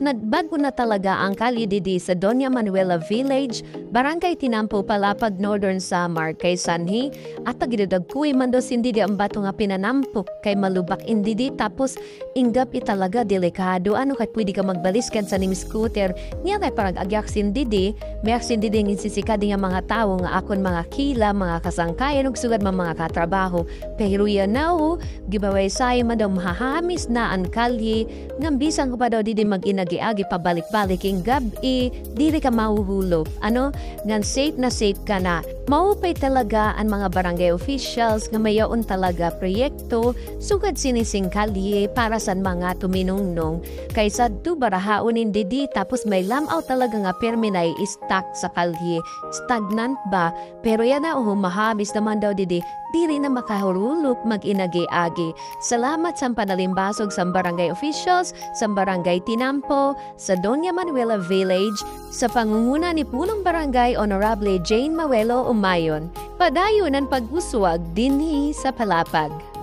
Nagbago na talaga ang kalye didi sa Doña Manuela Village, Barangay Tinampo, Palapag, Northern Samar, kay Sanhi. At pagidadag kuy mandos hindi di ang bato nga pinanampok kay malubak indidi tapos inggap italaga delikado. Ano kay pwede ka magbaliskan sa ning scooter. Niya kay parang agyak sindidi, may sindidi ng insisikadi nga mga tao nga akon mga kila, mga kasangkayan ug sugad mga katrabaho. Pero yan na giveaway sayo man daw mahahamis na ang kalye, ngam bisan ko pa daw didi mag-inagi-agi pabalik-balik ing gabi, dili ka mahuhulog. Ano? Ngan safe na safe ka na. Maupay talaga ang mga barangay officials nga mayaon talaga proyekto sugad sinising kalye para sa mga tuminungnong. Kaysa do barahaonin didi tapos may lamaw talaga nga perminay stuck sa kalye. Stagnant ba? Pero yan na mahamis naman daw didi, dili na makahurulok mag-inagi-agi. Salamat sa panalimbasog sa barangay officials, sa barangay Tinampo, sa Doña Manuela Village, sa pangunguna ni Punong Barangay Honorable Jane Mawelo Umayon. Padayon ang pag-uswag dinhi sa Palapag.